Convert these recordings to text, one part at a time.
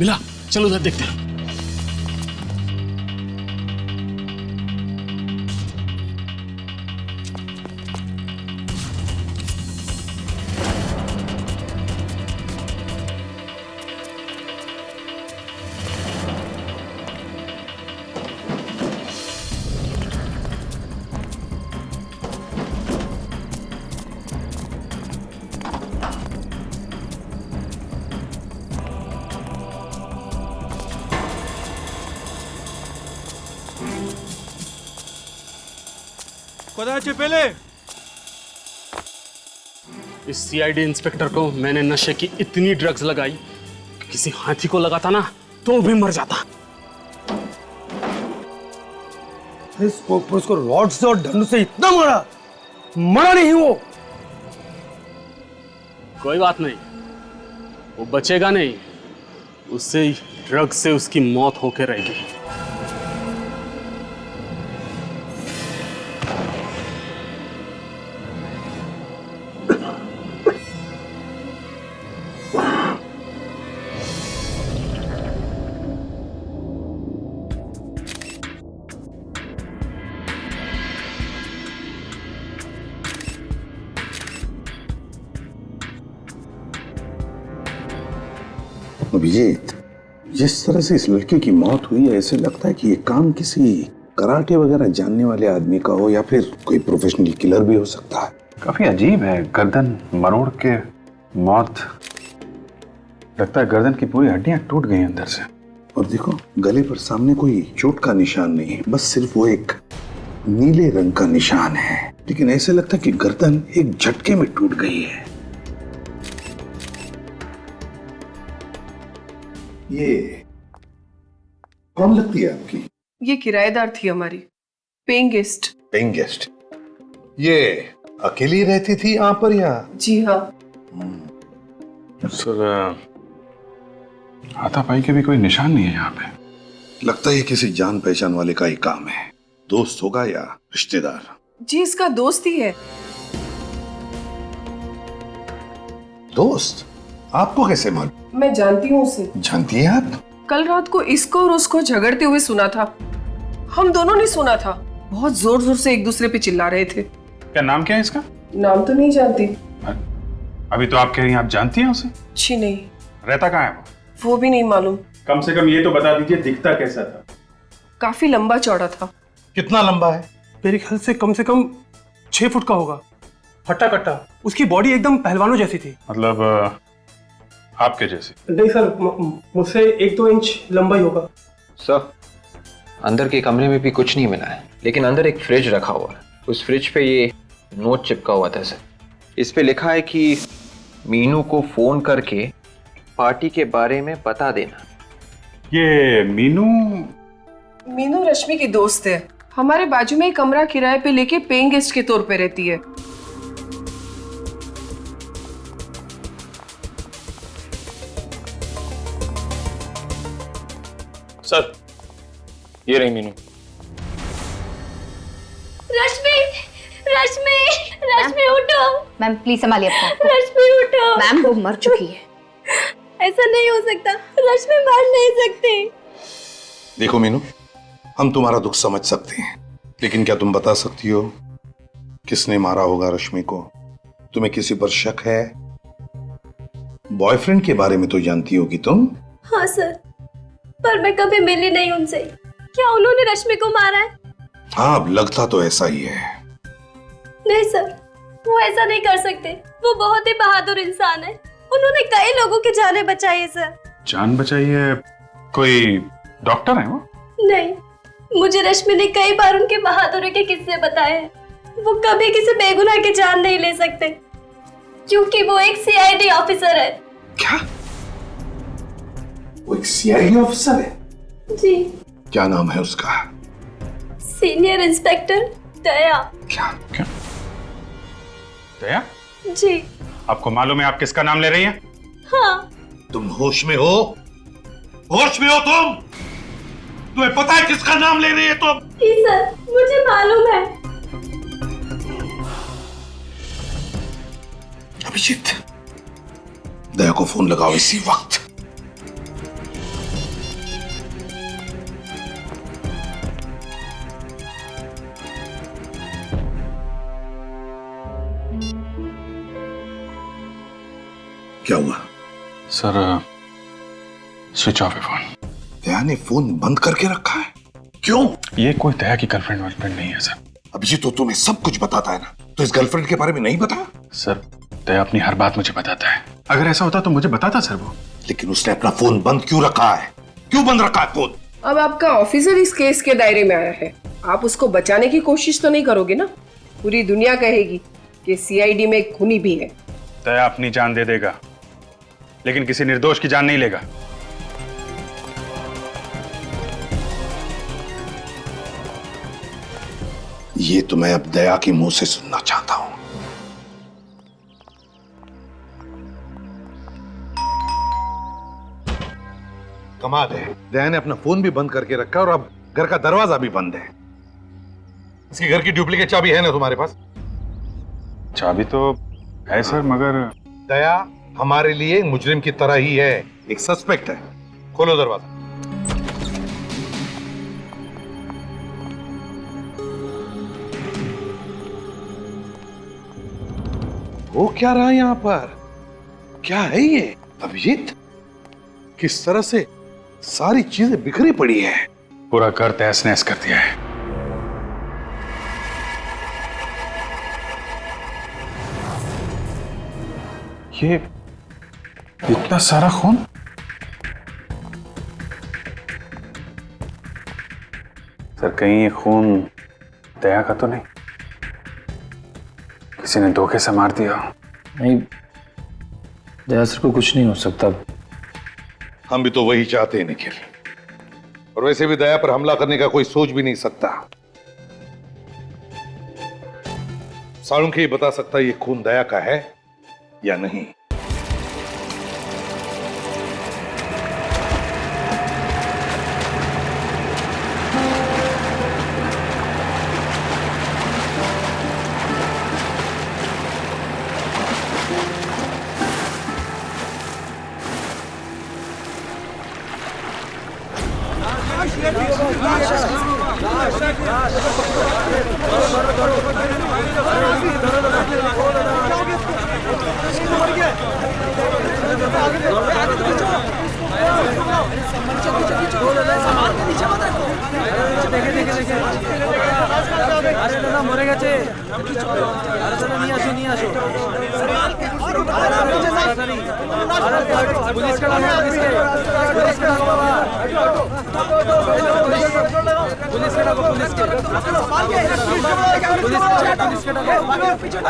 मिला, चलो उधर देखते हैं। कदाचित पहले इस सीआईडी इंस्पेक्टर को मैंने नशे की इतनी ड्रग्स लगाई कि किसी हाथी को लगाता ना तो भी मर जाता। उसको रॉड से और डंडों से इतना मारा, मरा नहीं वो। कोई बात नहीं, वो बचेगा नहीं, उससे ड्रग्स से उसकी मौत होके रहेगी। अभिजीत, जिस तरह से इस लड़के की मौत हुई है, ऐसे लगता है कि ये काम किसी कराटे वगैरह जानने वाले आदमी का हो या फिर कोई प्रोफेशनल किलर भी हो सकता है। काफी अजीब है, गर्दन मरोड़ के मौत। लगता है गर्दन की पूरी हड्डियां टूट गई अंदर से। और देखो, गले पर सामने कोई चोट का निशान नहीं है, बस सिर्फ वो एक नीले रंग का निशान है। लेकिन ऐसे लगता है कि गर्दन एक झटके में टूट गई है। ये कौन लगती है आपकी? ये किराएदार थी हमारी, पेइंग गेस्ट। Paying guest? ये अकेली रहती थी यहाँ पर या? जी हाँ। सर, हाथापाई के भी कोई निशान नहीं है यहाँ पे। लगता है किसी जान पहचान वाले का ही काम है। दोस्त होगा या रिश्तेदार? जी, इसका दोस्त ही है। दोस्त? आपको कैसे मालूम? मैं जानती हूँ उसे। जानती है आप? कल रात को इसको और उसको झगड़ते हुए सुना था। हम दोनों ने सुना था। बहुत जोर जोर से एक दूसरे पे चिल्ला रहे थे। क्या नाम क्या है इसका? नाम तो नहीं जानती। अभी तो आप कह रही हैं आप जानती हैं उसे? जी नहीं। रहता कहाँ है वो भी नहीं मालूम। कम से कम ये तो बता दीजिए, दिखता कैसा था? काफी लंबा चौड़ा था। कितना लंबा है? मेरे ख्याल से कम 6 फुट का होगा। हट्टा कट्टा, उसकी बॉडी एकदम पहलवानों जैसी थी। मतलब आपके जैसे? नहीं सर, मुझसे 1-2 इंच लंबा ही होगा। सर, अंदर के कमरे में भी कुछ नहीं मिला है, लेकिन अंदर एक फ्रिज रखा हुआ है। उस फ्रिज पे ये नोट चिपका हुआ था सर। इस पे लिखा है कि मीनू को फोन करके पार्टी के बारे में बता देना। ये मीनू रश्मि की दोस्त है। हमारे बाजू में एक कमरा किराए पे लेके पेइंग गेस्ट के तौर पे रहती है। सर, ये रही मीनू। रश्मि, रश्मि, रश्मि उठो। मैम प्लीज संभालिए अपने आप को। रश्मि उठो। मैम वो मर चुकी है। ऐसा नहीं हो सकता, रश्मि मर नहीं सकती। देखो मीनू, हम तुम्हारा दुख समझ सकते हैं, लेकिन क्या तुम बता सकती हो किसने मारा होगा रश्मि को? तुम्हें किसी पर शक है? बॉयफ्रेंड के बारे में तो जानती होगी तुम। हाँ सर, पर मैं कभी मिली नहीं उनसे। क्या उन्होंने रश्मि को मारा है? हाँ, अब लगता तो ऐसा ही है। नहीं सर, वो ऐसा नहीं कर सकते। वो बहुत ही बहादुर इंसान है। उन्होंने कई लोगों की जानें बचाई है सर। जान बचाई है? कोई डॉक्टर है वो? नहीं, मुझे रश्मि ने कई बार उनके बहादुरी के किस्से बताए हैं। वो कभी किसी बेगुनाह की जान नहीं ले सकते, क्योंकि वो एक सीआईडी ऑफिसर है। क्या? वो एक सीआईडी ऑफिसर है? जी। क्या नाम है उसका? सीनियर इंस्पेक्टर दया। क्या? दया? जी। आपको मालूम है आप किसका नाम ले रही हैं? हाँ। तुम होश में हो? होश में हो तुम? तुम्हें पता है किसका नाम ले रही है तुम? जी सर, मुझे मालूम है। अभिजीत, दया को फोन लगाओ इसी वक्त। क्या हुआ? सर स्विच ऑफ है फोन। दया ने फोन बंद करके रखा है? क्यों? ये कोई दया की गर्लफ्रेंड वर्लफ्रेंड नहीं है सर। अभिजीत तो तुम्हें सब कुछ बताता है ना, तो इस गर्लफ्रेंड के बारे में नहीं बताया? सर दया अपनी हर बात मुझे बताता है। अगर ऐसा होता तो मुझे बताता सर वो। लेकिन उसने अपना फोन बंद क्यों रखा है? क्यों बंद रखा है फोन? अब आपका ऑफिसर इस केस के दायरे में आया है, आप उसको बचाने की कोशिश तो नहीं करोगे ना? पूरी दुनिया कहेगी कि सीआईडी में एक खूनी भी है। दया अपनी जान दे देगा, लेकिन किसी निर्दोष की जान नहीं लेगा। ये तो मैं अब दया के मुंह से सुनना चाहता हूं। कमाल है, दया ने अपना फोन भी बंद करके रखा और अब घर का दरवाजा भी बंद है। इसके घर की डुप्लीकेट चाबी है ना तुम्हारे पास? चाबी तो है सर, मगर दया हमारे लिए मुजरिम की तरह ही है, एक सस्पेक्ट है। खोलो दरवाजा। वो क्या रहा यहां पर? क्या है ये अभिजीत? किस तरह से सारी चीजें बिखरी पड़ी है। पूरा घर तहस नहस कर दिया है। ये इतना सारा खून? सर कहीं ये खून दया का तो नहीं? किसी ने धोखे से मार दिया? नहीं, दया सर को कुछ नहीं हो सकता। हम भी तो वही चाहते हैं निखिल, और वैसे भी दया पर हमला करने का कोई सोच भी नहीं सकता। साळुंखे ही बता सकता ये खून दया का है या नहीं।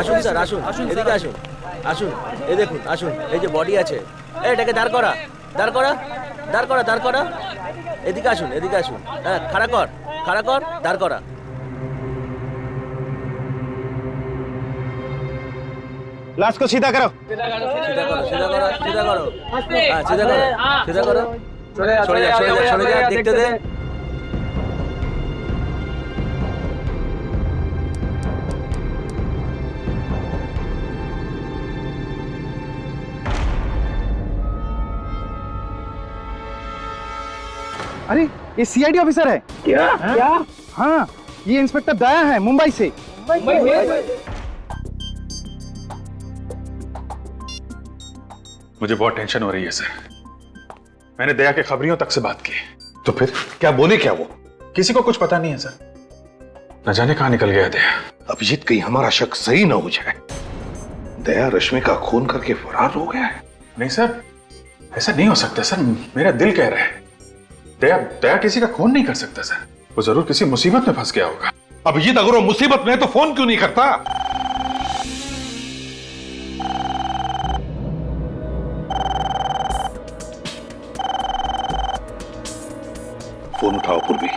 আসুন স্যার, আসুন, এদিকে আসুন, আসুন, এই দেখুন, আসুন, এই যে বডি আছে, এটাকে দাঁড় করা, দাঁড় করা, দাঁড় করা, দাঁড় করা, এদিকে আসুন, এদিকে আসুন, হ্যাঁ, খাড়া কর, দাঁড় করা। लाश को सीधा करो। सीधा करो, सीधा करो, सीधा करो, सीधा करो, हाँ, सीधा करो, सीधा करो, छोड़े जा, छोड़े जा, छोड़े जा, देखते दे। अरे ये सीआईडी ऑफिसर है क्या? हाँ, ये इंस्पेक्टर दया है, मुंबई से। मुझे बहुत टेंशन हो रही है सर। मैंने दया के खबरियों तक से बात की। तो फिर क्या बोले? क्या वो? किसी को कुछ पता नहीं है सर। न जाने कहां निकल गया दया। अभिजीत कहीं हमारा शक सही ना हो जाए, दया रश्मि का खून करके फरार हो गया है। नहीं सर, ऐसा नहीं हो सकता सर। मेरा दिल कह रहा है दया किसी का खून नहीं कर सकता सर। वो जरूर किसी मुसीबत में फंस गया होगा। अभिजीत अगर वो मुसीबत में है तो फोन क्यों नहीं करता? फोन उठाओ पूर्वी।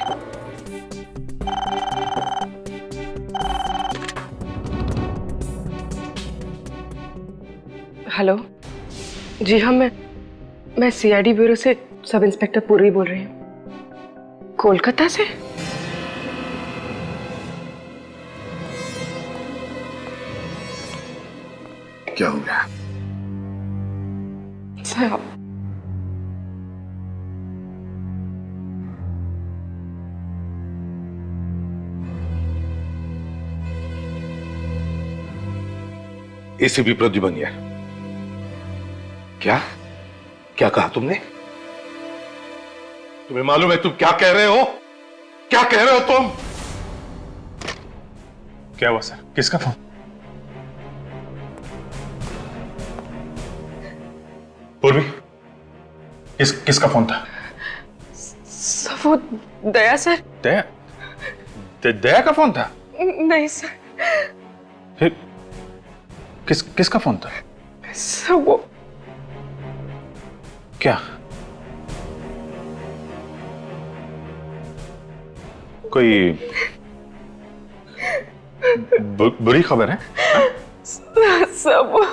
हेलो जी हाँ, मैं सीआईडी ब्यूरो से सब इंस्पेक्टर पूर्वी बोल रही हूँ। कोलकाता से? क्या हो गया? सर एसीपी प्रद्युमन, क्या क्या कहा तुमने? तुम्हें मालूम है तुम क्या कह रहे हो? क्या कह रहे हो तुम? क्या हुआ सर? किसका फोन? पूर्वी, किसका फोन था? सर वो दया सर। दया का फोन था? नहीं सर। फिर किसका फोन था? सर वो क्या? कोई बुरी खबर है? सर वो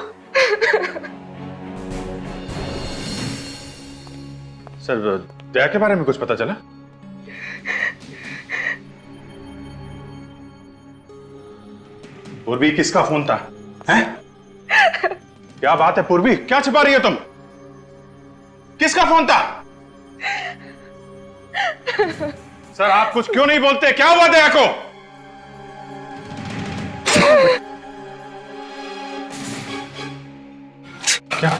सर, दया के बारे में कुछ पता चला? पूर्वी, किसका फोन था? हैं? क्या बात है पूर्वी, क्या छिपा रही हो तुम? किसका फोन था? सर, आप कुछ क्यों नहीं बोलते? क्या हुआ दया को? क्या?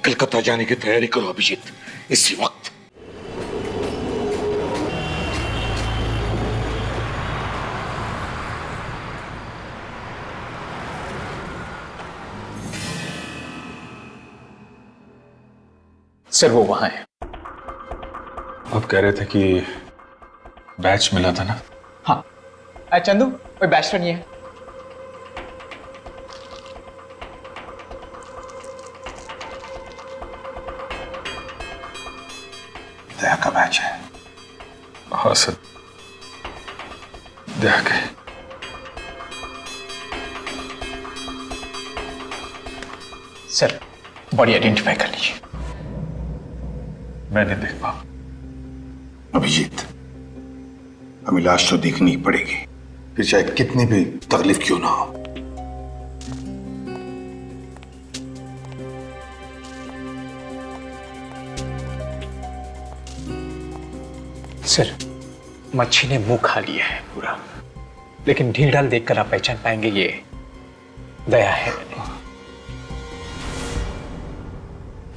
कलकत्ता जाने की तैयारी करो अभिजीत, इसी वक्त। सर वो वहां है। आप कह रहे थे कि बैच मिला था ना? हाँ। चंदू, कोई बैच तो नहीं है? दया का बैच है। हाँ सर, दया के। सर, बॉडी आइडेंटिफाई कर लीजिए। मैं नहीं देख पाऊं। अभिजीत, हमें लाश तो देखनी ही पड़ेगी, फिर चाहे कितनी भी तकलीफ क्यों ना हो। सर, मच्छी ने मुंह खा लिया है पूरा, लेकिन ढील ढाल देखकर आप पहचान पाएंगे ये दया है।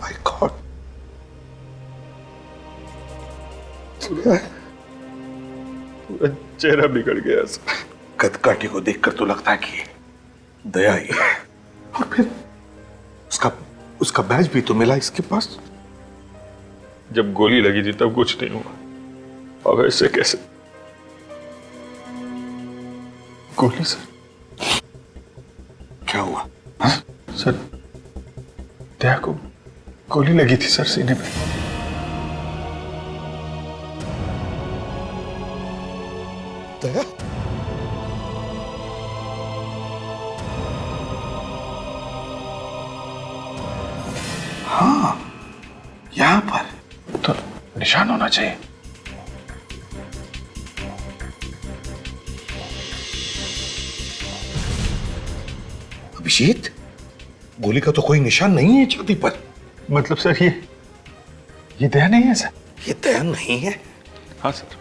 माय गॉड, पूरा चेहरा बिगड़ गया सर। कदकाठी को देखकर तो लगता है कि दया ही है, और फिर उसका बैज भी तो मिला इसके पास। जब गोली लगी थी तब कुछ नहीं हुआ, अब ऐसे कैसे? गोली सर? क्या हुआ? हाँ? सर, दया को गोली लगी थी सर, सीने पे। दया? हाँ, यहां पर तो निशान होना चाहिए। अभिजीत, गोली का तो कोई निशान नहीं है छाती पर। मतलब सर, ये दया नहीं है सर? ये दया नहीं है? हाँ सर।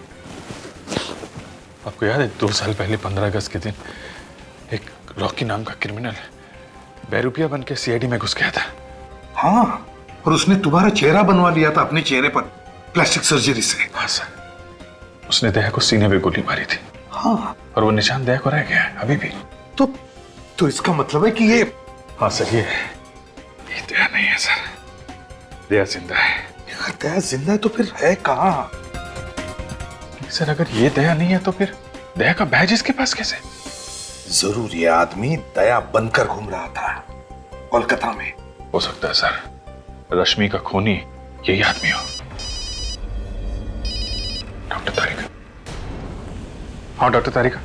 आपको याद है 2 साल पहले 15 अगस्त के दिन एक रॉकी नाम का क्रिमिनल बेरुपिया बन के सीआईडी में घुस गया था? हाँ, और उसने तुम्हारा चेहरा बनवा लिया था अपने चेहरे पर प्लास्टिक सर्जरी से। हाँ सर, उसने दया को सीने में गोली मारी थी। हाँ, और वो निशान दया को रह गया है अभी भी। तो इसका मतलब है कि ये... हाँ सर, ये दया नहीं है सर, दया जिंदा है। अगर दया जिंदा है तो फिर है कहाँ? सर, अगर ये दया नहीं है तो फिर दया का बैज इसके पास कैसे? जरूर ये आदमी दया बनकर घूम रहा था कोलकाता में। हो सकता है सर, रश्मि का खूनी यही आदमी हो। डॉक्टर तारिका। हाँ डॉक्टर तारिका।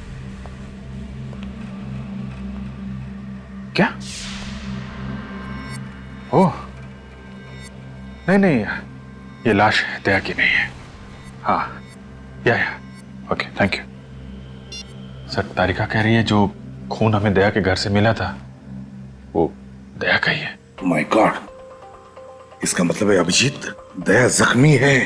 क्या? ओह नहीं, ये लाश दया की नहीं है। हाँ, या ओके, थैंक यू सर। तारिका कह रही है जो खून हमें दया के घर से मिला था वो दया का ही है। माय गॉड, इसका मतलब है अभिजीत, दया जख्मी है।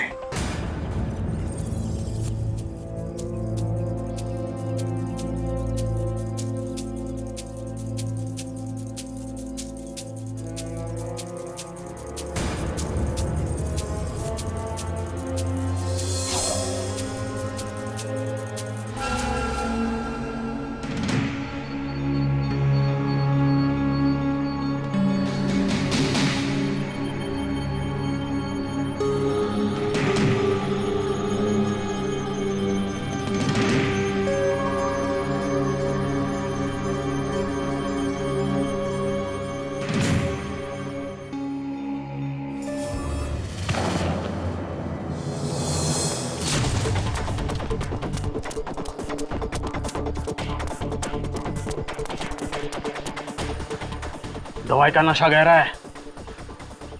दवाई का नशा गहरा है,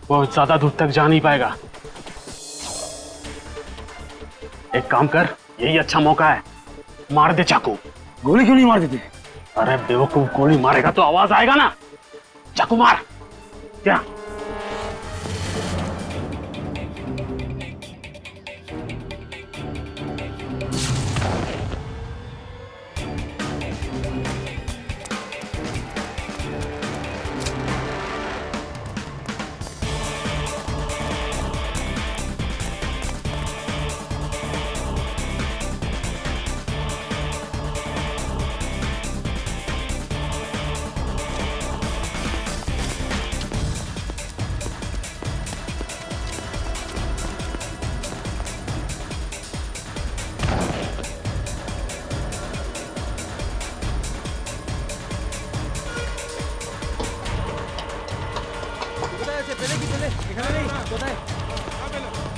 वो ज्यादा दूर तक जा नहीं पाएगा। एक काम कर, यही अच्छा मौका है, मार दे चाकू। गोली क्यों नहीं मार देते? अरे बेवकूफ, गोली मारेगा तो आवाज आएगा ना। चाकू मार। क्या?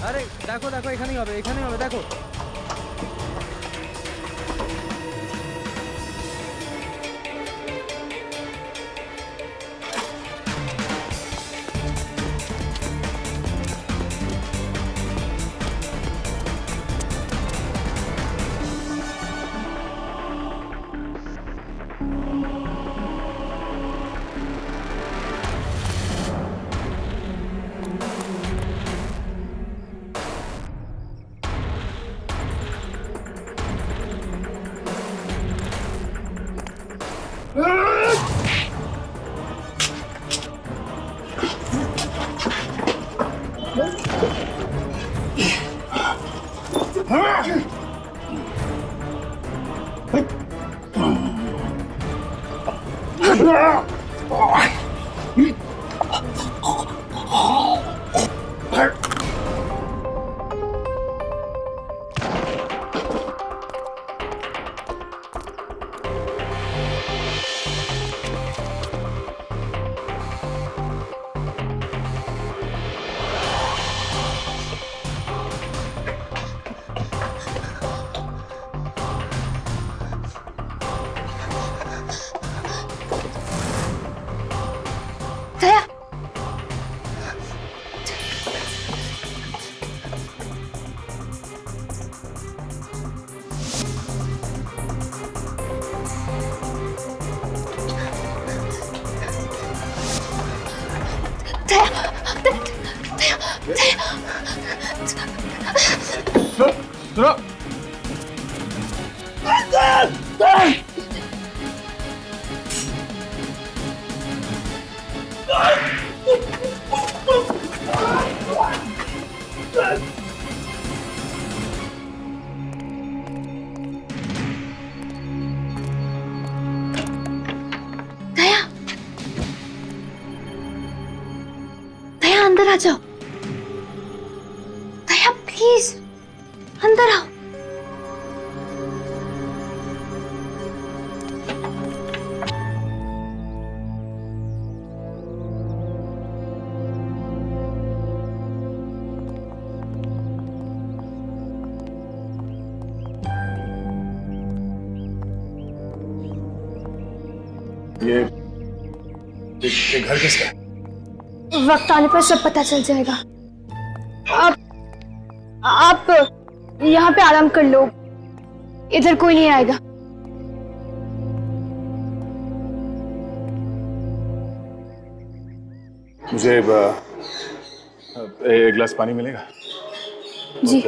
আরে দেখো দেখো, এখানেই হবে, এখানেই হবে, দেখো। दया, सुनो। दया, दया अंदर आ जाओ। दया प्लीज अंदर आओ। ये घर किसका है? वक्त आने पर सब पता चल जाएगा। आप यहाँ पे आराम कर लो, इधर कोई नहीं आएगा। मुझे एक गिलास पानी मिलेगा? जी।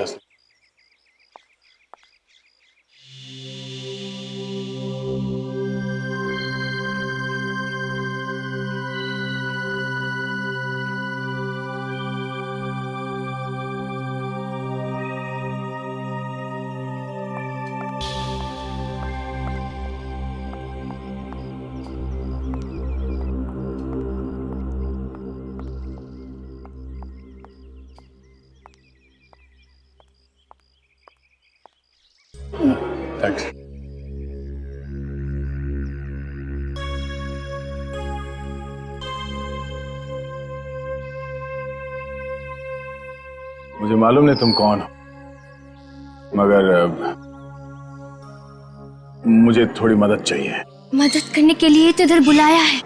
थैंक्स। मुझे मालूम नहीं तुम कौन हो, मगर मुझे थोड़ी मदद चाहिए। मदद करने के लिए तो इधर बुलाया है।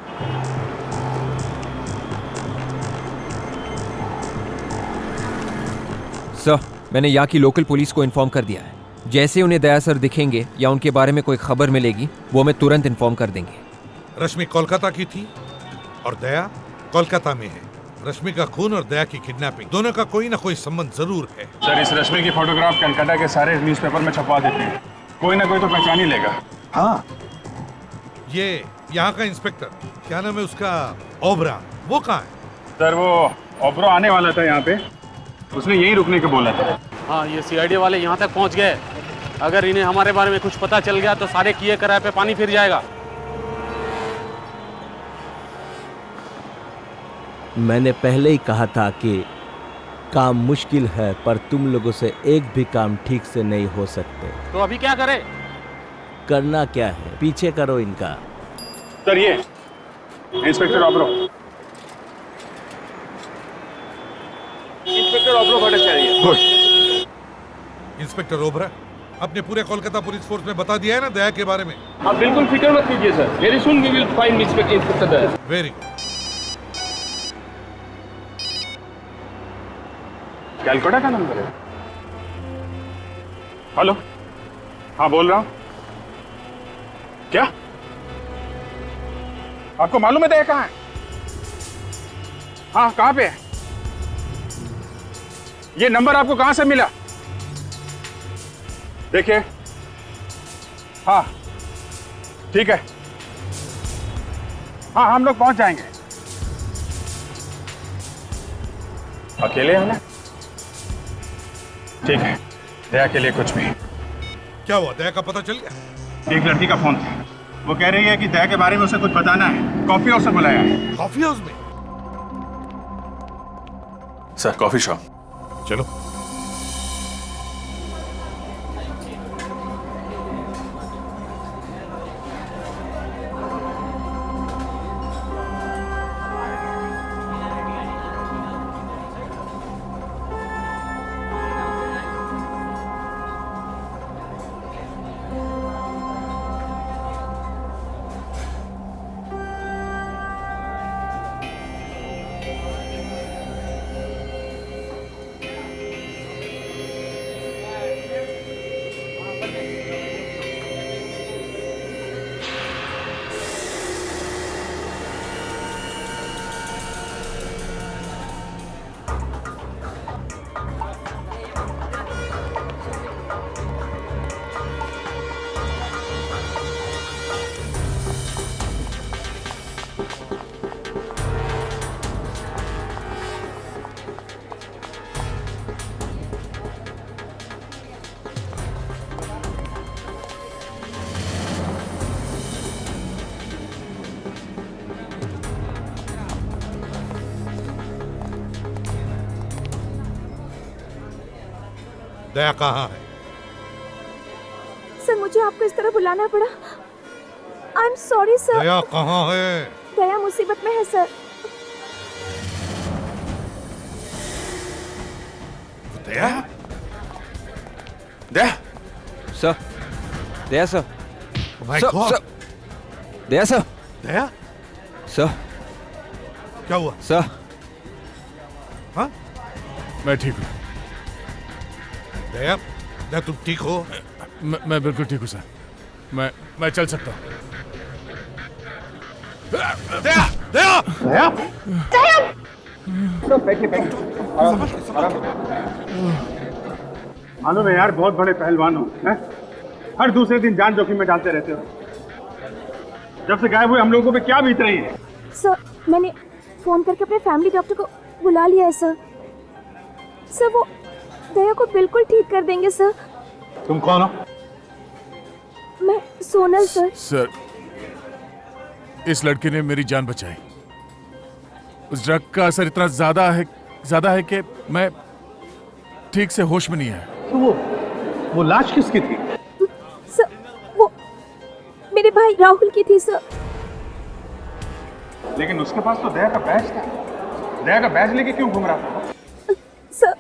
सर, मैंने यहाँ की लोकल पुलिस को इन्फॉर्म कर दिया है। जैसे उन्हें दया सर दिखेंगे या उनके बारे में कोई खबर मिलेगी, वो हमें तुरंत इन्फॉर्म कर देंगे। रश्मि कोलकाता की थी और दया कोलकाता में है। रश्मि का खून और दया की किडनैपिंग, दोनों का कोई ना कोई संबंध जरूर है। सर, इस रश्मि की फोटोग्राफ कलकत्ता के सारे न्यूज़पेपर में छपवा देते हैं, कोई ना कोई तो पहचान ही लेगा। हाँ, ये यहाँ का इंस्पेक्टर, क्या नाम है उसका, ओबरा, वो कहाँ है? सर, वो ओबरा आने वाला था यहाँ पे, उसने यहीं रुकने को बोला था। हाँ, ये सीआईडी वाले यहाँ तक पहुँच गए। अगर इन्हें हमारे बारे में कुछ पता चल गया तो सारे किए कराए पे पानी फिर जाएगा। मैंने पहले ही कहा था कि काम मुश्किल है, पर तुम लोगों से एक भी काम ठीक से नहीं हो सकते। तो अभी क्या करें? करना क्या है, पीछे करो इनका। सर, ये inspector Obra. Inspector Obra Bhattacharya. Good. Inspector Obra, अपने पूरे कोलकाता पुलिस फोर्स में बता दिया है ना दया के बारे में? आप बिल्कुल फिक्र मत कीजिए sir, very soon we will find inspector Daya. Very good. Calcutta का नंबर है। हेलो, हाँ बोल रहा हूँ। क्या आपको मालूम है दया कहाँ है? हाँ, कहाँ पे है? ये नंबर आपको कहाँ से मिला? देखिए, हाँ ठीक है, हाँ हम लोग पहुंच जाएंगे। अकेले हैं ना? ठीक है, दया के लिए कुछ भी। क्या हुआ, दया का पता चल गया? एक लड़की का फोन था, वो कह रही है कि दया के बारे में उसे कुछ बताना है। कॉफी हाउस से बुलाया है। कॉफी हाउस में? Sir, coffee shop. चलो। दया कहाँ है? सर, मुझे आपको इस तरह बुलाना पड़ा। I am sorry sir. Daya कहाँ है? दया मुसीबत में है sir. Daya? Daya sir, Daya sir, my sir, God. Sir, Daya sir, Daya? Sir, क्या हुआ? सर, हाँ? मैं ठीक हूँ। दया, दया तुम ठीक हो? मैं बिल्कुल ठीक हूँ सर। मैं चल सकता हूँ। दया! दया! दया! दया! सब बैठिए, मालूम है यार, बहुत बड़े पहलवान हो, हैं? हर दूसरे दिन जान जोखिम में डालते रहते हो। जब से गायब हुए हम लोगों पे क्या बीत रही है? सर, मैंने फोन करके अपने फैमिली डॉक्टर को बुला लिया है सर। सर, वो दया को बिल्कुल ठीक कर देंगे सर। तुम कौन हो? मैं सोनल सर। सर, इस लड़के ने मेरी जान बचाई। उस ड्रग का असर इतना ज्यादा है कि मैं ठीक से होश में नहीं है। तो वो लाश किसकी थी? सर, वो मेरे भाई राहुल की थी सर। लेकिन उसके पास तो दया का बैज था। दया का बैज लेके क्यों घूम रहा था? सर,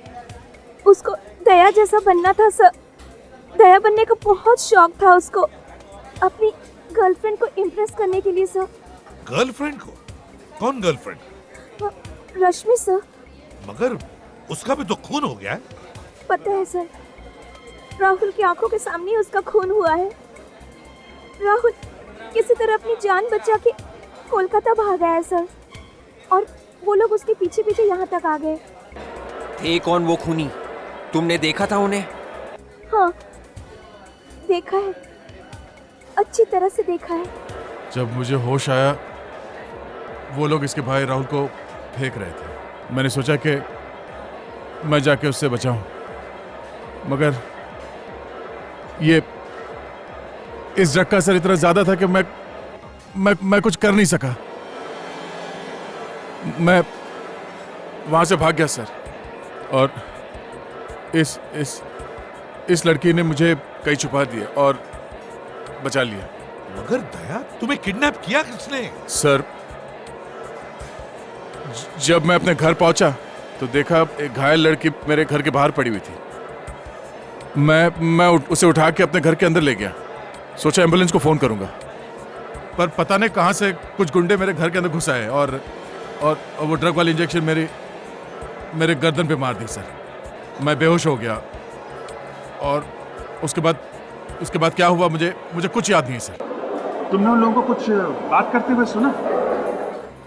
उसको दया जैसा बनना था सर। दया बनने का बहुत शौक था उसको, अपनी गर्लफ्रेंड को इम्प्रेस करने के लिए सर। गर्लफ्रेंड को? कौन गर्लफ्रेंड? रश्मि सर। मगर उसका भी तो खून हो गया है। पता है सर, राहुल की आंखों के सामने ही उसका खून हुआ है। राहुल किसी तरह अपनी जान बचा के कोलकाता भागा है सर, और वो लोग उसके पीछे पीछे यहाँ तक आ गए। थे कौन वो खूनी? तुमने देखा था उन्हें? हाँ, देखा है, अच्छी तरह से देखा है। जब मुझे होश आया वो लोग इसके भाई राहुल को फेंक रहे थे। मैंने सोचा कि मैं जाके उससे बचाऊं, मगर ये इस ड्रग का असर इतना ज्यादा था कि मैं कुछ कर नहीं सका। मैं वहां से भाग गया सर, और इस लड़की ने मुझे कहीं छुपा दिया और बचा लिया। मगर दया, तुम्हें किडनैप किया किसने? सर, जब मैं अपने घर पहुंचा तो देखा एक घायल लड़की मेरे घर के बाहर पड़ी हुई थी। मैं उसे उठा के अपने घर के अंदर ले गया। सोचा एम्बुलेंस को फोन करूंगा, पर पता नहीं कहां से कुछ गुंडे मेरे घर के अंदर घुस आए और वो ड्रग वाली इंजेक्शन मेरे गर्दन पे मार दी सर। मैं बेहोश हो गया, और उसके बाद क्या हुआ मुझे कुछ याद नहीं सर। तुमने उन लोगों को कुछ बात करते हुए सुना?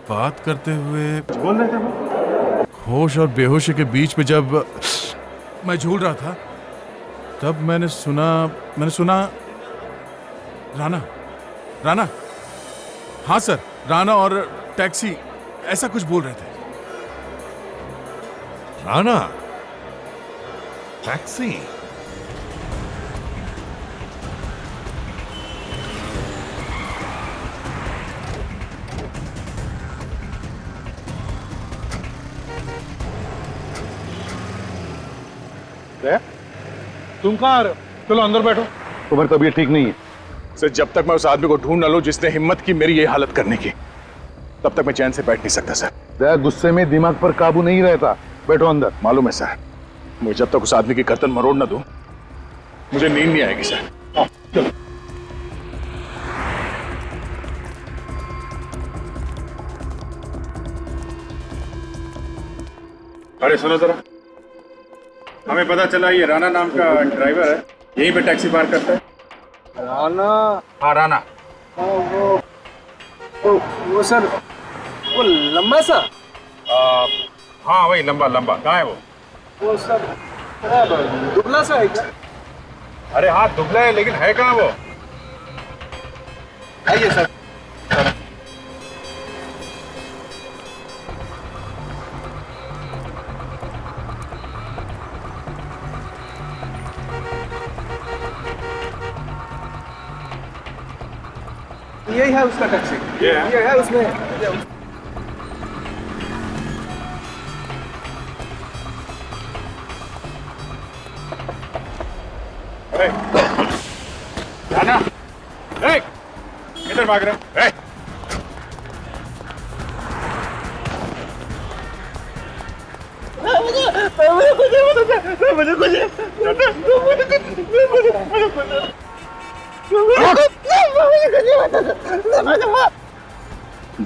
बात करते हुए बोल रहे थे वो? होश और बेहोशी के बीच में जब मैं झूल रहा था, तब मैंने सुना राणा, हाँ सर, राणा और टैक्सी ऐसा कुछ बोल रहे थे। राणा, टैक्सी? तुम कहाँ आ रहे हो? चलो अंदर बैठो। तुम्हारी तबीयत ठीक नहीं है सर। जब तक मैं उस आदमी को ढूंढ न लूं जिसने हिम्मत की मेरी ये हालत करने की, तब तक मैं चैन से बैठ नहीं सकता सर। दया गुस्से में दिमाग पर काबू नहीं रहता। बैठो अंदर। मालूम है सर, मुझे जब तक उस आदमी की गर्दन मरोड़ न दूं, मुझे नींद नहीं आएगी सर। चलो। अरे सुनो जरा, हमें पता चला ये राणा नाम का ड्राइवर है, यहीं पे टैक्सी पार्क करता है। राणा? हाँ राणा। वो सर, वो लंबा सा? हाँ वही लंबा। कहाँ है वो सर दुबला सा है क्या? अरे हाँ दुबला है, लेकिन है कहाँ वो? आइए सर। यही है उसका टैक्सी। ये है उसमें। राणा, किधर भाग रहे हो?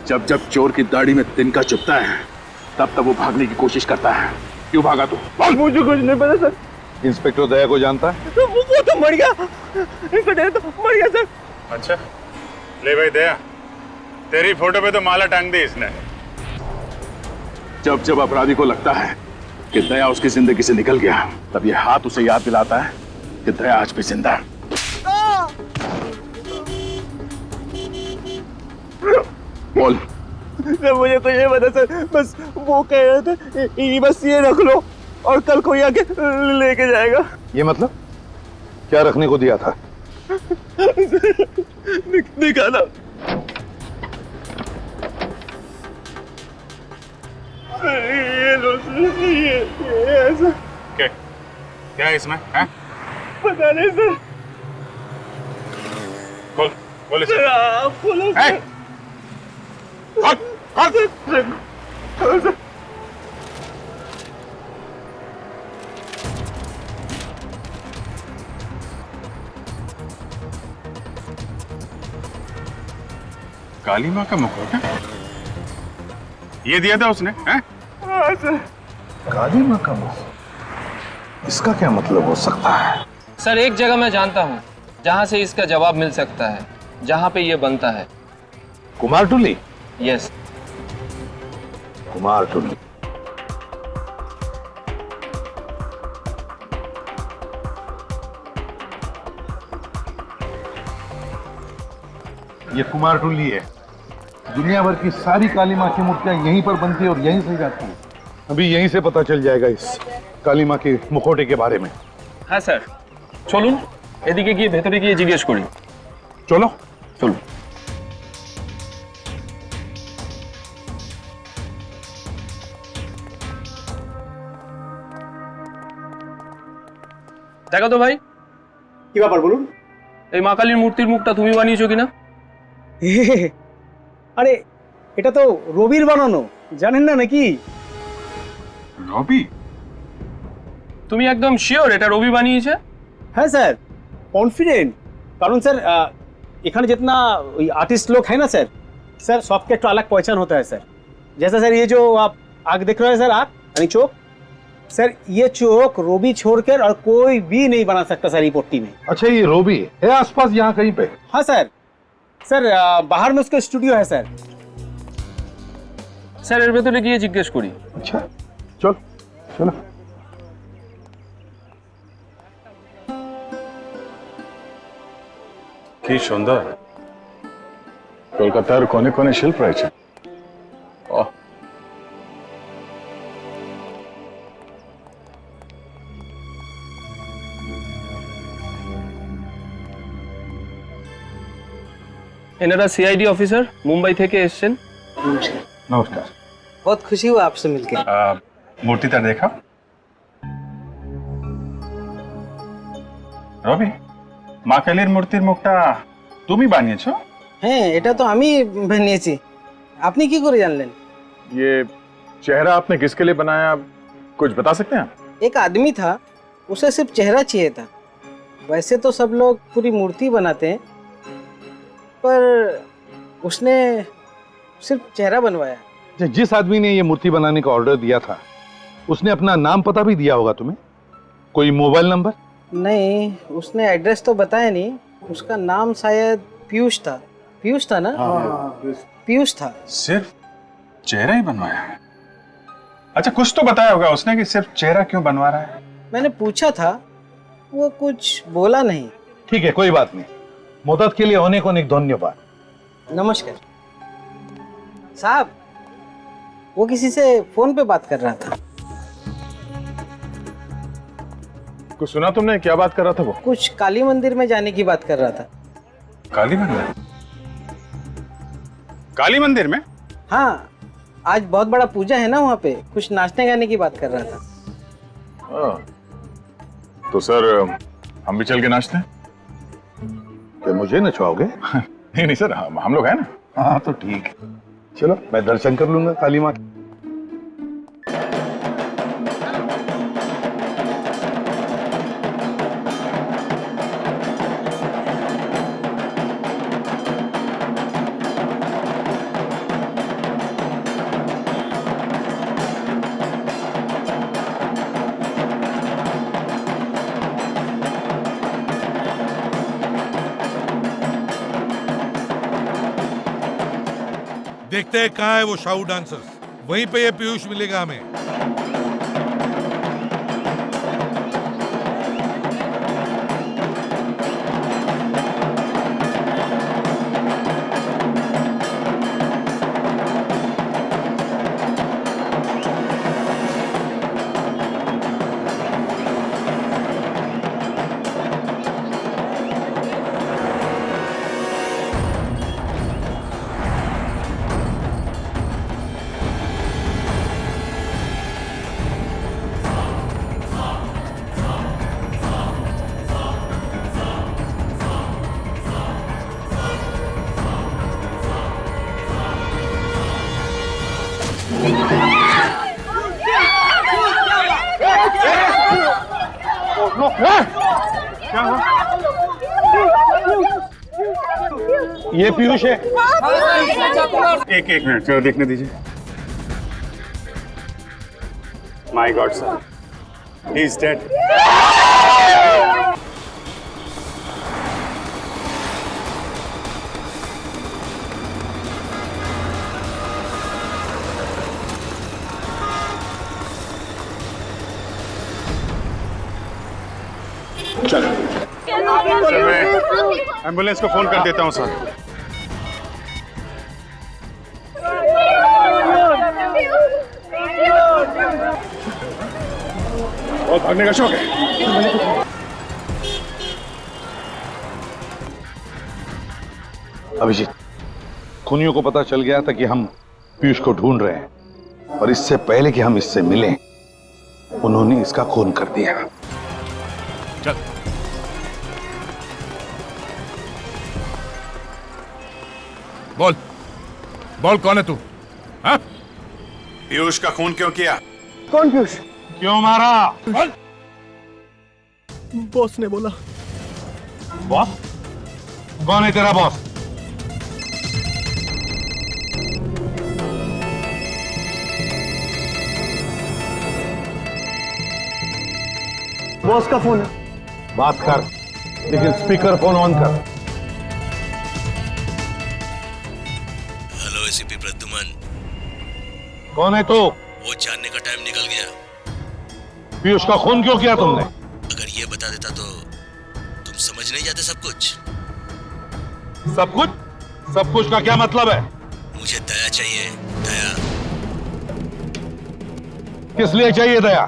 जब जब चोर की दाढ़ी में तिनका चुभता है, तब तब वो भागने की कोशिश करता है। क्यों भागा तू? मुझे कुछ नहीं पता सर। इंस्पेक्टर दया को जानता है? वो तो मर गया। इंस्पेक्टर तो मर गया सर। अच्छा, ले भाई दया, तेरी फोटो पे तो माला टांग दी इसने। जब जब अपराधी को लगता है कि दया उसकी जिंदगी से निकल गया, तब ये हाथ उसे याद दिलाता है कि दया आज भी जिंदा है। बोल। सर मुझे कुछ नहीं पता सर, बस वो कह रहे थे बस ये रख लो और कल कोई आके लेके जाएगा। ये मतलब क्या रखने को दिया था? निकाला। ये लो ये ऐसा। क्या है इसमें? है? पता नहीं सर। बोल सर, आप बोलो सर। काली माँ का मुखौटा ये दिया था उसने? हैं? हाँ सर। काली माँ का मुख? इसका क्या मतलब हो सकता है? सर एक जगह मैं जानता हूँ जहाँ से इसका जवाब मिल सकता है, जहाँ पे ये बनता है। कुमारटुली? यस। कुमारटुली। ये कुमारटुली है। दुनिया भर की सारी काली माँ की मूर्तियां यहीं पर बनती है और यहीं से जाती है। अभी यहीं से पता चल जाएगा इस काली माँ के मुखौटे के बारे में। हाँ सर, चलून एदिके गিয়ে ভেতরে গিয়ে জিজ্ঞেস করি। चलो চলুন। দেখো তো ভাই, কি ব্যাপার বলুন? এই মা কালীর মূর্তির মুখটা তুমি বানিয়েছো কিনা? আরে এটা তো রবির বানানো, জানেন না নাকি? রবি? তুমি একদম শিওর এটা রবি বানিয়েছে? हाँ सर, कॉन्फिडेंट। कारण सर इखाने जितना आर्टिस्ट लोग हैं ना सर, सबके एक अलग पहचान होता है सर। जैसा सर ये जो आप आग देख रहे हैं सर, आग यानी चौक, सर ये चौक रोबी छोड़कर और कोई भी नहीं बना सकता सर ये पट्टी में। अच्छा, ये रोबी है आसपास यहाँ कहीं पे? हाँ सर, सर बाहर में उसका स्टूडियो है सर। স্যার এর ভেতরে গিয়ে জিজ্ঞেস করি। अच्छा चल चलो। কি সুন্দর, কলকাতার কোনে কোনে শিল্প রয়েছে। ওহ, এনারা সিআইডি অফিসার, মুম্বাই থেকে এসেছেন। নমস্কার। बहुत खुशी हुआ आपसे मिलकर। মূর্তিটা দেখা। রবি, মা কালীর মূর্তির মুখটা তুমি বানিয়েছো? হ্যাঁ, এটা তো আমি বানিয়েছি। আপনি কি করে জানলেন? ये चेहरा आपने किसके लिए बनाया, कुछ बता सकते हैं आप? एक आदमी था, उसे सिर्फ चेहरा चाहिए था। वैसे तो सब लोग पूरी मूर्ति बनाते हैं, पर उसने सिर्फ चेहरा बनवाया। जिस आदमी ने ये मूर्ति बनाने का ऑर्डर दिया था उसने अपना नाम पता भी दिया होगा तुम्हें? कोई मोबाइल नंबर? नहीं, उसने एड्रेस तो बताया नहीं। उसका नाम शायद पीयूष था। पीयूष था ना? पीयूष था। सिर्फ चेहरा ही बनवाया है? अच्छा, कुछ तो बताया होगा उसने कि सिर्फ चेहरा क्यों बनवा रहा है? मैंने पूछा था, वो कुछ बोला नहीं। ठीक है, कोई बात नहीं। मदद के लिए अनेक अनेक धन्यवाद। नमस्कार साहब। वो किसी से फोन पे बात कर रहा था। कुछ सुना तुमने? क्या बात कर रहा था वो? कुछ काली मंदिर में जाने की बात कर रहा था। काली मंदिर? काली मंदिर में? हाँ, आज बहुत बड़ा पूजा है ना वहाँ पे, कुछ नाचने गाने की बात कर रहा था। तो सर हम भी चल के नाचते हैं? क्या मुझे नचवाओगे? नहीं नहीं सर, हम लोग हैं ना। हाँ तो ठीक है, चलो मैं दर्शन कर लूंगा काली माँ के। देखते हैं कहाँ है वो शाहू डांसर्स, वहीं पे ये पीयूष मिलेगा हमें। ये पीयूष है। एक मिनट चलो देखने दीजिए। My God sir, He is dead. चल मैं एम्बुलेंस को फोन कर देता हूँ सर। बहुत भागने का शौक है। अभिजीत, खूनियों को पता चल गया था कि हम पीयूष को ढूंढ रहे हैं और इससे पहले कि हम इससे मिलें उन्होंने इसका खून कर दिया। चल। बोल बोल, कौन है तू? हाँ? पीयूष का खून क्यों किया? कौन पीयूष? क्यों मारा? बोल। बॉस ने बोला। बॉस? कौन है तेरा बॉस? बॉस का फोन है। बात कर, लेकिन स्पीकर फोन ऑन कर। Hello ACP Pradyuman. कौन है तू? वो जानने का टाइम निकल गया। पीयूष का खून क्यों किया तुमने? अगर ये बता देता तो तुम समझ नहीं जाते सब कुछ। सब कुछ? सब कुछ का क्या मतलब है? मुझे दया चाहिए, दया। किस लिए चाहिए दया?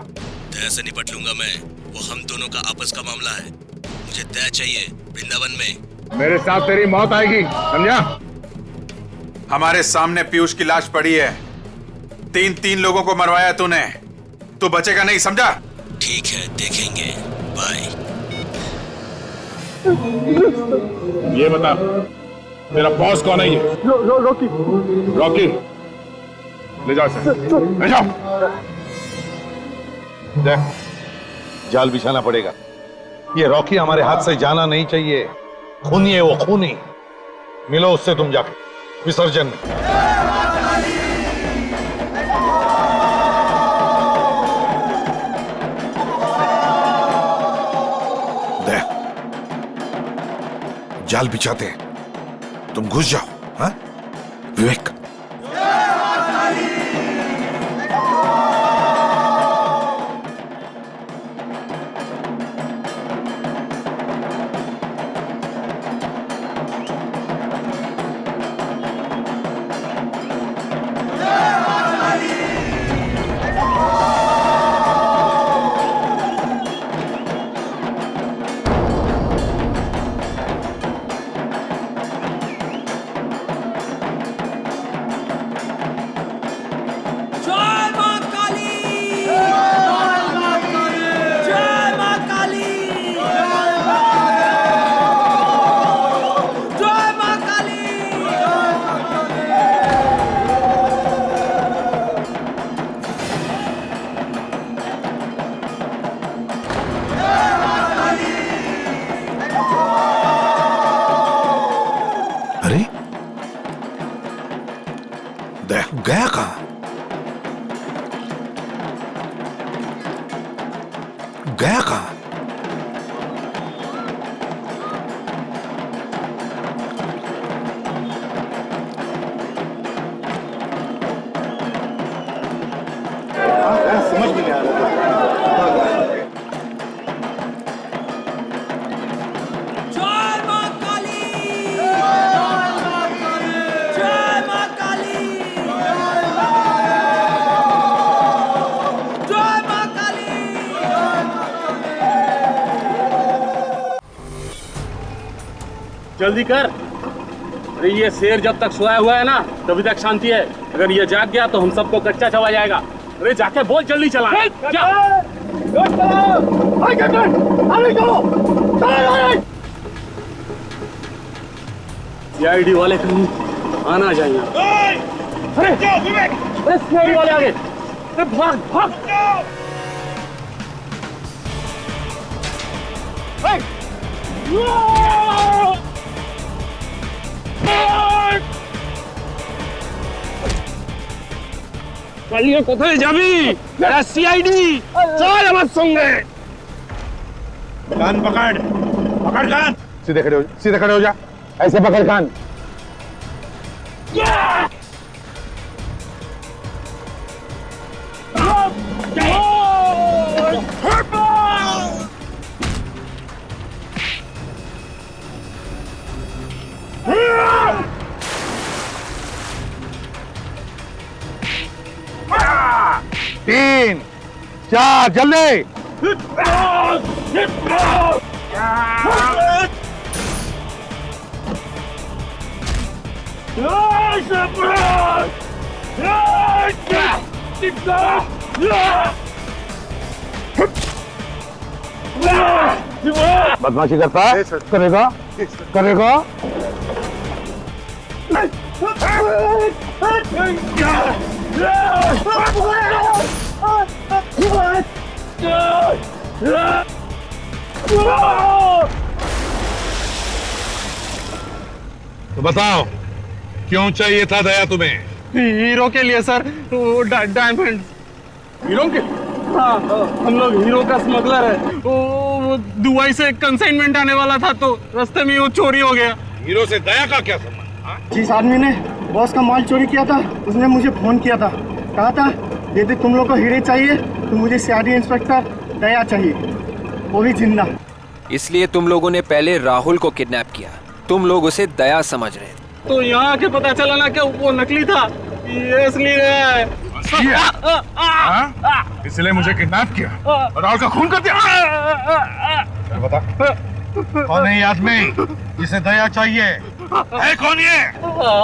दया से निपट लूंगा मैं, वो हम दोनों का आपस का मामला है। मुझे दया चाहिए वृंदावन में। मेरे साथ तेरी मौत आएगी, समझा? हमारे सामने पीयूष की लाश पड़ी है। तीन लोगों को मरवाया तूने, तू बचेगा नहीं, समझा? ठीक है, देखेंगे। बाय। ये बता, तेरा बॉस कौन है? ये रॉकी। रॉकी, ले जाओ इसे, ले जाओ। देख, जाल बिछाना पड़ेगा। ये रॉकी हमारे हाथ से जाना नहीं चाहिए। खूनी है वो, खूनी। मिलो उससे तुम जाके विसर्जन में। देख, जाल बिछाते हैं, तुम घुस जाओ। हाँ विवेक? गया कहां? गया कहां? समझ में नहीं आ रहा। जल्दी कर। अरे ये शेर जब तक सोया हुआ है ना तभी तक शांति है। अगर ये जाग गया तो हम सबको कच्चा चबा जाएगा। अरे जाके बोल जल्दी चला। सीआईडी वाले कहीं आना जाएंगे। अरे सीआईडी वाले आगे। अरे भाग भाग। পালিয়ে কোথায় যাবি? এরা সিআইডি, চল আমার সঙ্গে। कान पकड़, पकड़ कान। सीधे खड़े हो जा, ऐसे पकड़ कान। तीन, चार, जल्दी। बदमाशी करता है? करेगा? करेगा? तो बताओ, क्यों चाहिए था दया तुम्हें? हीरो के लिए सर, वो डायमंड। हीरो के? हाँ, हम लोग हीरो का स्मगलर है। वो दुबई से कंसाइनमेंट आने वाला था तो रास्ते में वो चोरी हो गया। हीरो से दया का क्या संबंध? जिस आदमी ने बॉस का माल चोरी किया था उसने मुझे फोन किया था, कहा था यदि तुम लोग को हीरे चाहिए तो मुझे सीआईडी इंस्पेक्टर दया चाहिए, वो भी जिंदा। इसलिए तुम लोगों ने पहले राहुल को किडनैप किया। तुम लोग उसे दया समझ रहे थे। तो यहाँ आके पता चला ना कि वो नकली था, ये असली है। इसलिए मुझे किडनैप किया और राहुल का खून कर दिया। चल बता, कौन है ये आदमी जिसे दया चाहिए? है कौन ये?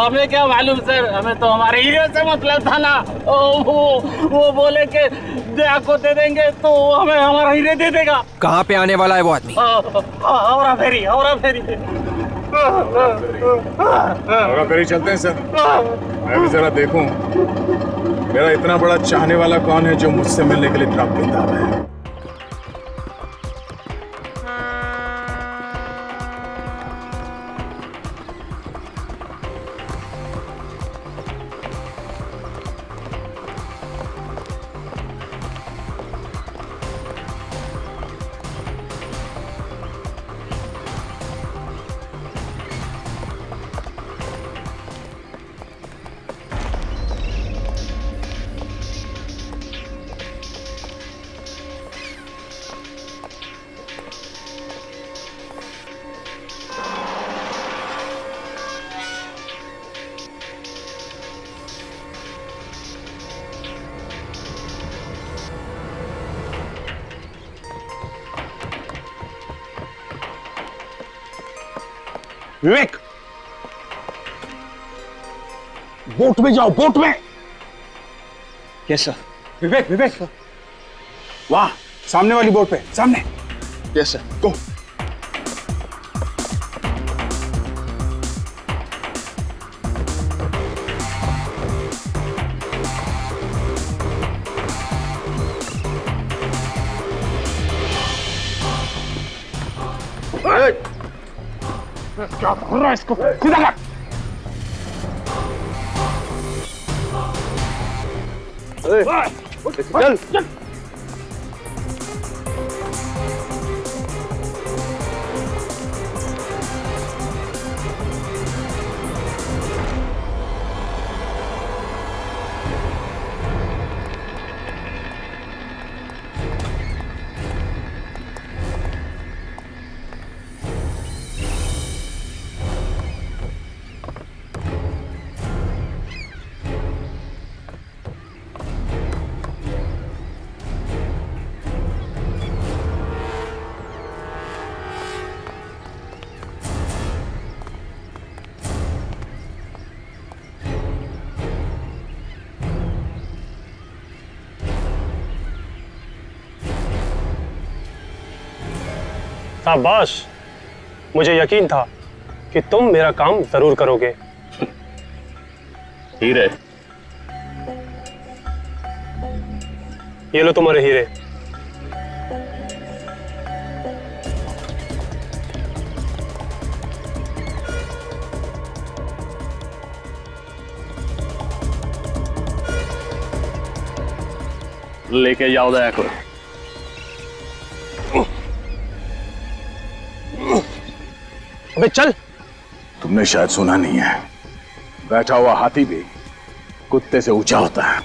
हमें क्या मालूम सर, हमें तो हमारे हीरो से मतलब था ना। वो बोले कि दया को दे देंगे तो हमें हमारा हीरे दे देगा। कहाँ पे आने वाला है वो आदमी? औरा फेरी, औरा फेरी। औरा फेरी चलते हैं सर। मैं भी जरा देखूं मेरा इतना बड़ा चाहने वाला कौन है जो मुझसे मिलने के लिए इतना बेताब है। विवेक, बोट में जाओ, बोट में। Yes sir. विवेक, विवेक, वाह, सामने वाली बोट पे, सामने। Yes sir. गो। क्या कर रहा है इसको? सीधा कर। चल चल। शाबाश, मुझे यकीन था कि तुम मेरा काम जरूर करोगे। हीरे, ये लो तुम्हारे हीरे। लेके जाओ दया को। अबे चल। तुमने शायद सुना नहीं है, बैठा हुआ हाथी भी कुत्ते से ऊंचा होता है।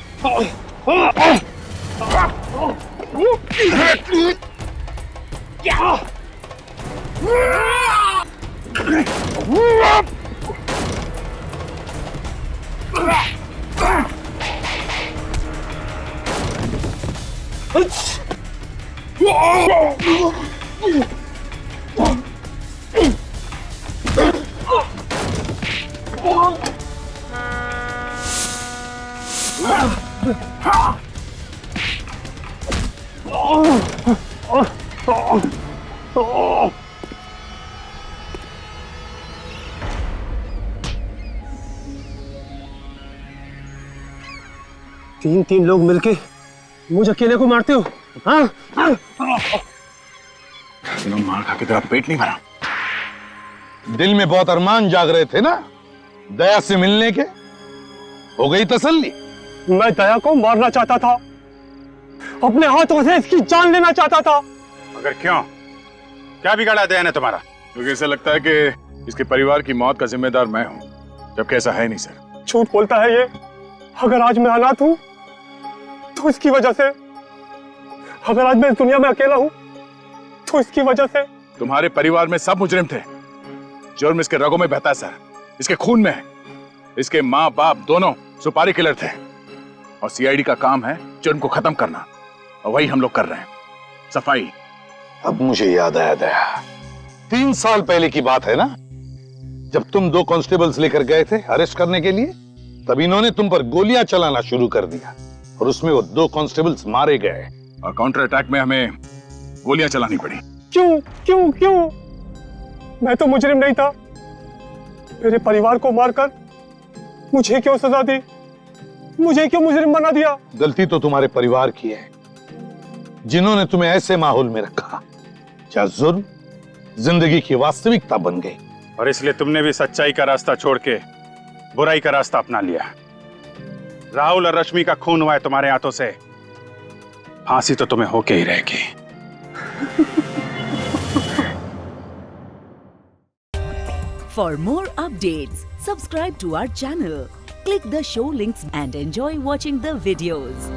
तीन लोग मिलके मुझे अकेले को मारते हो? हाँ? मार खा के तेरा पेट नहीं भरा? दिल में बहुत अरमान जाग रहे थे ना दया से मिलने के, हो गई तसल्ली? मैं दया को मारना चाहता था, अपने हाथों से इसकी जान लेना चाहता था। मगर क्यों? क्या बिगाड़ा दया ने तुम्हारा? क्योंकि ऐसा लगता है कि इसके परिवार की मौत का जिम्मेदार मैं हूं, जबकि ऐसा है नहीं सर। झूठ बोलता है ये। अगर आज मैं अनाथ हूं तो इसकी वजह से, अगर आज मैं इस दुनिया में अकेला हूं तो इसकी वजह से। तुम्हारे परिवार में सब मुजरिम थे। जुर्म इसके रगों में बहता है सर, इसके खून में है। इसके माँ बाप दोनों सुपारी किलर थे और सीआईडी का काम है जुर्म को खत्म करना, और वही हम लोग कर रहे हैं, सफाई। अब मुझे याद आया दया, 3 साल पहले की बात है ना, जब तुम 2 कांस्टेबल्स लेकर गए थे अरेस्ट करने के लिए, तब इन्होंने तुम पर गोलियां चलाना शुरू कर दिया और उसमें वो 2 कांस्टेबल्स मारे गए और काउंटर अटैक में हमें गोलियां चलानी पड़ी। क्यों क्यों क्यों? मैं तो मुजरिम नहीं था। मेरे परिवार को मारकर मुझे क्यों सजा दी? मुझे क्यों मुजरिम बना दिया? गलती तो तुम्हारे परिवार की है, जिन्होंने तुम्हें ऐसे माहौल में रखा जहां जुर्म जिंदगी की वास्तविकता बन गई। और इसलिए तुमने भी सच्चाई का रास्ता छोड़ के बुराई का रास्ता अपना लिया। राहुल और रश्मि का खून हुआ है तुम्हारे हाथों से, फांसी तो तुम्हें होके ही रहेगी। For more updates, subscribe to our channel, click the show links and enjoy watching the videos.